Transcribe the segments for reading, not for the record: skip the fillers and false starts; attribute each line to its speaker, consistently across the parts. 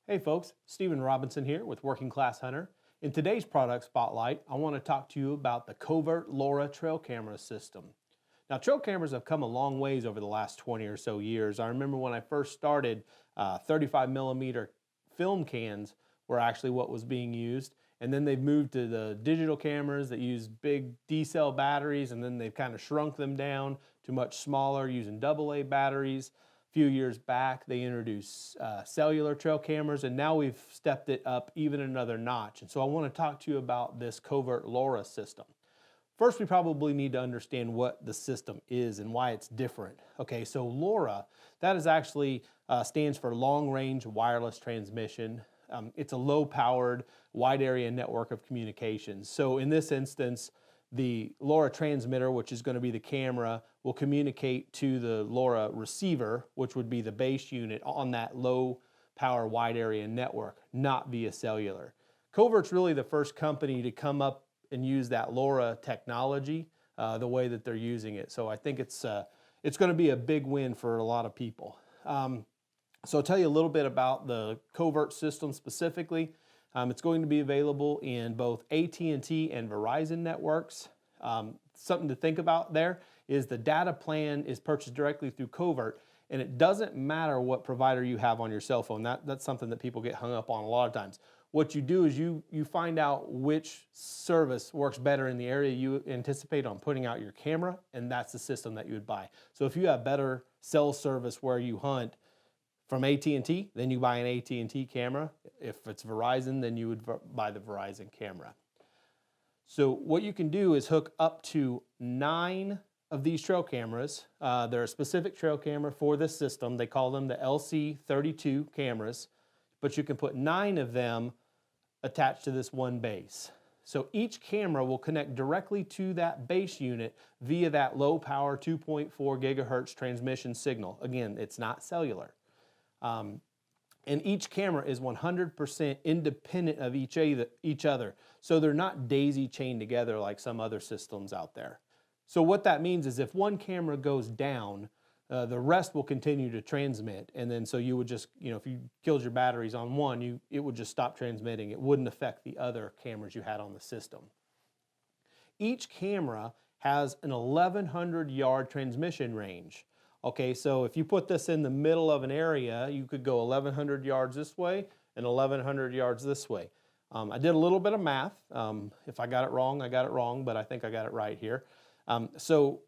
Speaker 1: Hey folks, Stephen Robinson here with Working Class Hunter. In today's product spotlight, I want to talk to you about the Covert LoRa Trail Camera system. Now, trail cameras have come a long ways over the last 20 or so years. I remember when I first started, 35 millimeter film cans were actually what was being used. And then they've moved to the digital cameras that use big D-cell batteries, and then they've kind of shrunk them down to much smaller using AA batteries. Few years back, they introduced cellular trail cameras, and now we've stepped it up even another notch. And so I want to talk to you about this Covert LoRa system. First, we probably need to understand what the system is and why it's different. Okay, so LoRa, that is actually stands for Long Range Wireless Transmission. It's a low-powered, wide-area network of communications. So in this instance, the LoRa transmitter, which is going to be the camera, will communicate to the LoRa receiver, which would be the base unit on that low power wide area network, not via cellular. Covert's really the first company to come up and use that LoRa technology the way that they're using it. So I think it's going to be a big win for a lot of people. So I'll tell you a little bit about the Covert system specifically. It's going to be available in both AT&T and Verizon networks. Something to think about there is the data plan is purchased directly through Covert, and it doesn't matter what provider you have on your cell phone. That's something that people get hung up on a lot of times. What you do is you find out which service works better in the area you anticipate on putting out your camera, and that's the system that you would buy. So if you have better cell service where you hunt from AT&T, then you buy an AT&T camera. If it's Verizon, then you would buy the Verizon camera. So what you can do is hook up to 9 of these trail cameras. They're a specific trail camera for this system. They call them the LC32 cameras, but you can put 9 of them attached to this one base. So each camera will connect directly to that base unit via that low power 2.4 gigahertz transmission signal. Again, it's not cellular. And each camera is 100% independent of each other. So they're not daisy chained together like some other systems out there. So what that means is if one camera goes down, the rest will continue to transmit. And then so you would just, if you killed your batteries on one, it would just stop transmitting. It wouldn't affect the other cameras you had on the system. Each camera has an 1,100 yard transmission range. Okay, so if you put this in the middle of an area, you could go 1,100 yards this way and 1,100 yards this way. I did a little bit of math. If I got it wrong, I got it wrong, but I think I got it right here. So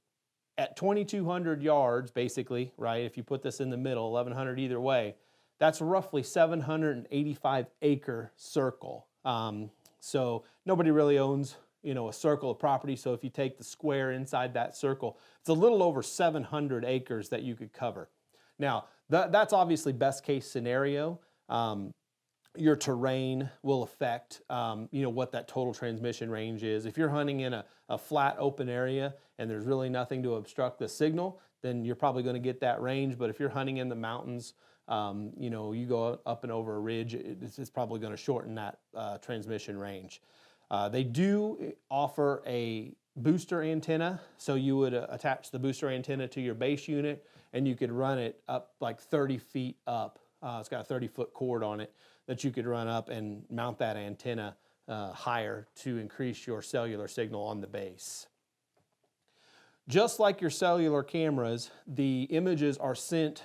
Speaker 1: at 2,200 yards, basically, right, if you put this in the middle, 1,100 either way, that's roughly 785 acre circle. So nobody really owns a circle of property. So if you take the square inside that circle, it's a little over 700 acres that you could cover. Now, that's obviously best case scenario. Your terrain will affect, what that total transmission range is. If you're hunting in a flat open area and there's really nothing to obstruct the signal, then you're probably going to get that range. But if you're hunting in the mountains, you go up and over a ridge, it's probably going to shorten that transmission range. They do offer a booster antenna, so you would attach the booster antenna to your base unit and you could run it up like 30 feet up. It's got a 30-foot cord on it that you could run up and mount that antenna higher to increase your cellular signal on the base. Just like your cellular cameras, the images are sent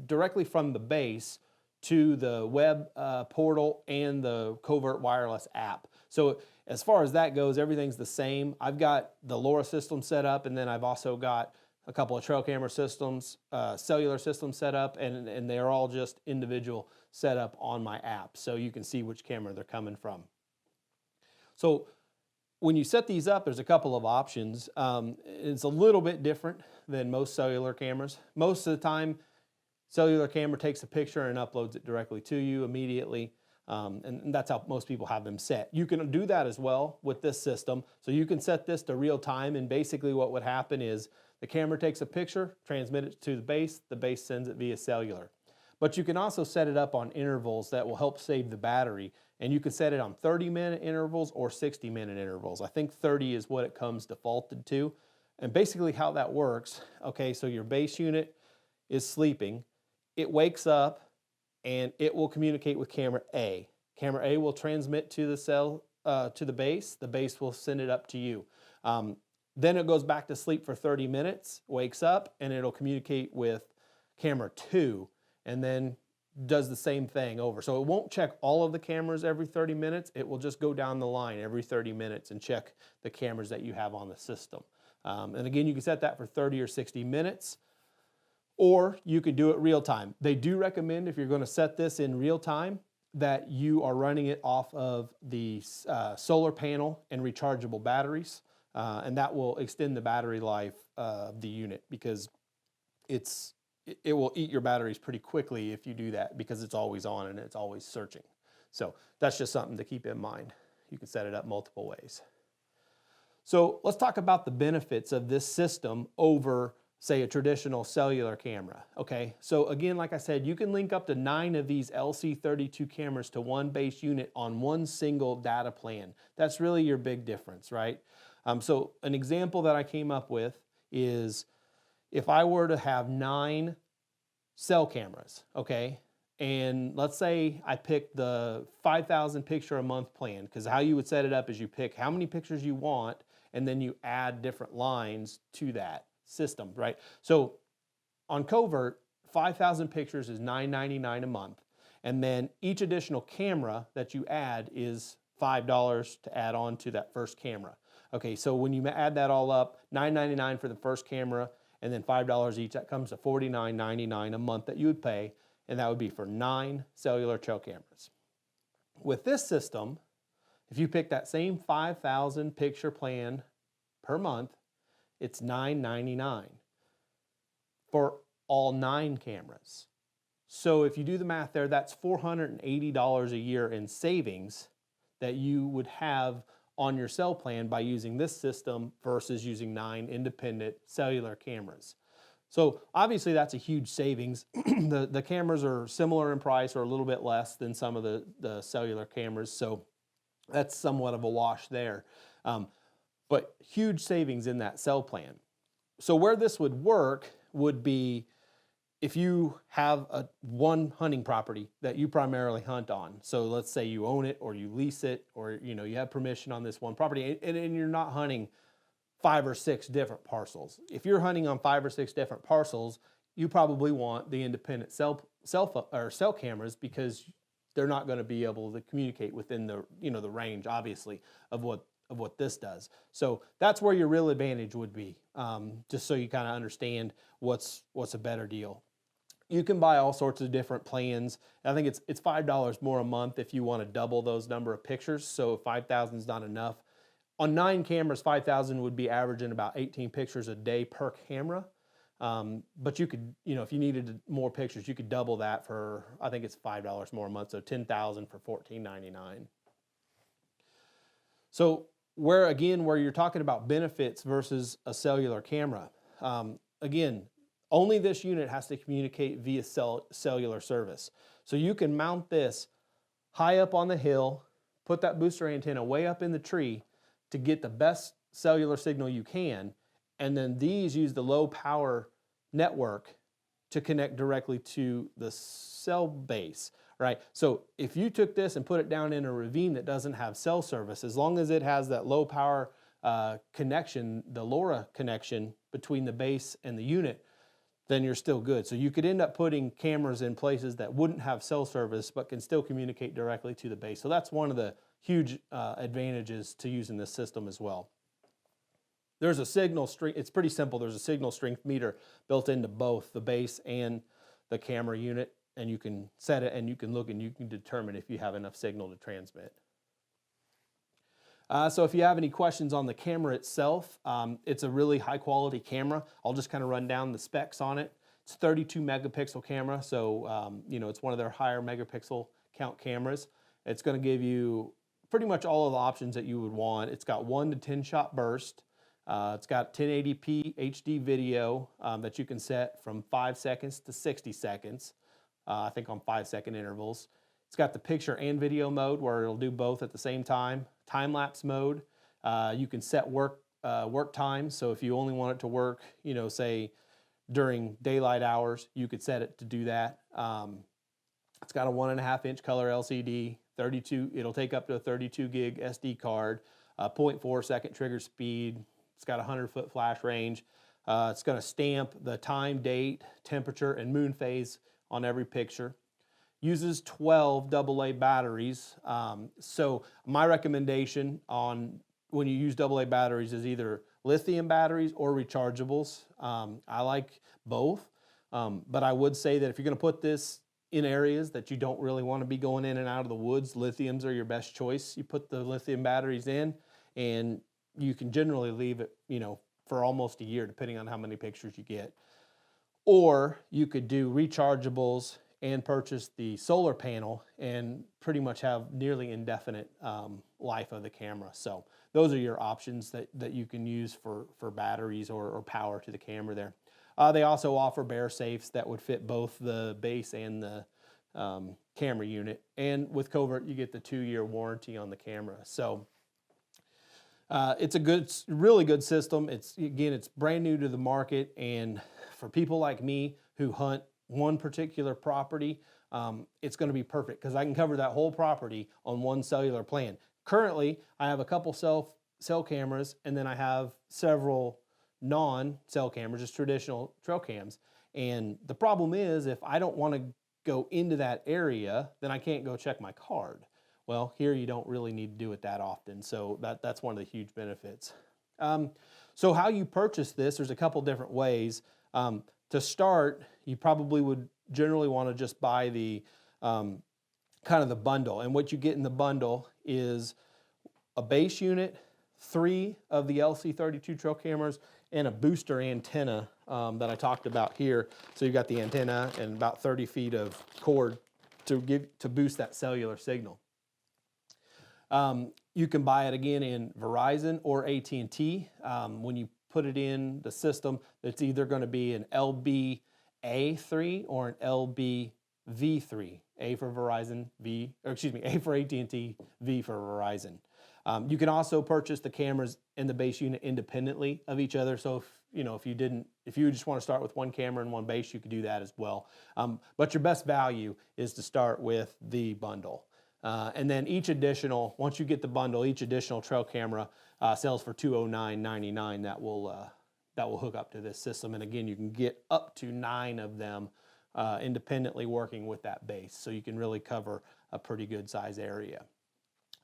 Speaker 1: directly from the base to the web portal and the Covert Wireless app. So as far as that goes, everything's the same. I've got the LoRa system set up, and then I've also got a couple of trail camera systems, cellular systems set up, and they're all just individual set up on my app, so you can see which camera they're coming from. So when you set these up, there's a couple of options. It's a little bit different than most cellular cameras. Most of the time, cellular camera takes a picture and uploads it directly to you immediately. And that's how most people have them set. You can do that as well with this system. So you can set this to real time, and basically what would happen is the camera takes a picture, transmits it to the base sends it via cellular. But you can also set it up on intervals that will help save the battery, and you can set it on 30-minute intervals or 60-minute intervals. I think 30 is what it comes defaulted to. And basically how that works, okay, so your base unit is sleeping, it wakes up, and it will communicate with camera A. Camera A will transmit to the cell, to the base. The base will send it up to you. Then it goes back to sleep for 30 minutes, wakes up, and it'll communicate with camera 2, and then does the same thing over. So it won't check all of the cameras every 30 minutes. It will just go down the line every 30 minutes and check the cameras that you have on the system. And again, you can set that for 30 or 60 minutes, or you could do it real time. They do recommend, if you're going to set this in real time, that you are running it off of the solar panel and rechargeable batteries. And that will extend the battery life of the unit, because it will eat your batteries pretty quickly if you do that, because it's always on and it's always searching. So that's just something to keep in mind. You can set it up multiple ways. So let's talk about the benefits of this system over, say, a traditional cellular camera. Okay, so again, like I said, you can link up to 9 of these LC32 cameras to one base unit on one single data plan. That's really your big difference, right? So an example that I came up with is, if I were to have 9 cell cameras, okay, and let's say I picked the 5,000 picture a month plan, because how you would set it up is you pick how many pictures you want, and then you add different lines to that system, right? So on Covert, 5,000 pictures is $9.99 a month, and then each additional camera that you add is $5 to add on to that first camera. Okay, so when you add that all up, $9.99 for the first camera, and then $5 each, that comes to $49.99 a month that you would pay, and that would be for 9 cellular trail cameras. With this system, if you pick that same 5,000 picture plan per month, it's $9.99 for all 9 cameras. So if you do the math there, that's $480 a year in savings that you would have on your cell plan by using this system versus using 9 independent cellular cameras. So obviously that's a huge savings. The cameras are similar in price or a little bit less than some of the cellular cameras, so that's somewhat of a wash there. But huge savings in that cell plan. So where this would work would be if you have one hunting property that you primarily hunt on. So let's say you own it or you lease it, or you have permission on this one property, and you're not hunting 5 or 6 different parcels. If you're hunting on 5 or 6 different parcels, you probably want the independent cell cameras, because they're not going to be able to communicate within the the range, obviously, of what this does. So that's where your real advantage would be, just so you kind of understand what's a better deal. You can buy all sorts of different plans. I think it's $5 more a month if you want to double those number of pictures. So 5,000 is not enough. On 9 cameras, 5,000 would be averaging about 18 pictures a day per camera. But you could, if you needed more pictures, you could double that for, I think it's $5 more a month, so 10,000 for $14.99. So where you're talking about benefits versus a cellular camera, again, only this unit has to communicate via cellular service. So you can mount this high up on the hill, put that booster antenna way up in the tree to get the best cellular signal you can, and then these use the low power network to connect directly to the cell base, right? So if you took this and put it down in a ravine that doesn't have cell service, as long as it has that low power connection, the LoRa connection between the base and the unit, then you're still good. So you could end up putting cameras in places that wouldn't have cell service but can still communicate directly to the base. So that's one of the huge advantages to using this system as well. There's a signal strength, it's pretty simple. There's a signal strength meter built into both the base and the camera unit, and you can set it and you can look and you can determine if you have enough signal to transmit. So if you have any questions on the camera itself, it's a really high quality camera. I'll just kind of run down the specs on it. It's a 32 megapixel camera, so it's one of their higher megapixel count cameras. It's going to give you pretty much all of the options that you would want. It's got 1 to 10 shot burst. It's got 1080p HD video that you can set from 5 seconds to 60 seconds, I think on 5-second intervals. It's got the picture and video mode where it'll do both at the same time. Time-lapse mode. You can set work times, so if you only want it to work, say during daylight hours, you could set it to do that. It's got a 1.5-inch color LCD, 32. It'll take up to a 32 gig SD card, 0.4 second trigger speed. It's got a 100-foot flash range. It's going to stamp the time, date, temperature, and moon phase on every picture. Uses 12 AA batteries. So my recommendation on when you use AA batteries is either lithium batteries or rechargeables. I like both, but I would say that if you're going to put this in areas that you don't really want to be going in and out of the woods, lithiums are your best choice. You put the lithium batteries in, and you can generally leave it, for almost a year, depending on how many pictures you get. Or you could do rechargeables and purchase the solar panel and pretty much have nearly indefinite life of the camera. So those are your options that you can use for batteries or power to the camera there. They also offer bear safes that would fit both the base and the camera unit. And with Covert, you get the 2-year warranty on the camera. So it's a really good system. It's brand new to the market, and for people like me who hunt one particular property, it's going to be perfect because I can cover that whole property on one cellular plan. Currently, I have a couple cell cameras, and then I have several non-cell cameras, just traditional trail cams. And the problem is, if I don't want to go into that area, then I can't go check my card. Well, here you don't really need to do it that often, so that's one of the huge benefits. So how you purchase this, there's a couple different ways. To start, you probably would generally want to just buy the kind of the bundle. And what you get in the bundle is a base unit, 3 of the LC32 trail cameras, and a booster antenna that I talked about here. So you've got the antenna and about 30 feet of cord to boost that cellular signal. You can buy it again in Verizon or AT&T. When you put it in the system, it's either going to be an LBA3 or an LBV3. A for Verizon, A for AT&T, V for Verizon. You can also purchase the cameras and the base unit independently of each other. So if you just want to start with one camera and one base, you could do that as well. But your best value is to start with the bundle. And then once you get the bundle, each additional trail camera sells for $209.99. That will hook up to this system. And again, you can get up to 9 of them independently working with that base. So you can really cover a pretty good size area.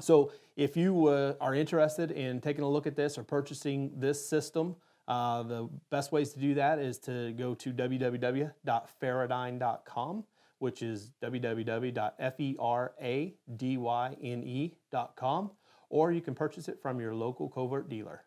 Speaker 1: So if you are interested in taking a look at this or purchasing this system, the best ways to do that is to go to www.feradyne.com, which is www.feradyne.com, or you can purchase it from your local Covert dealer.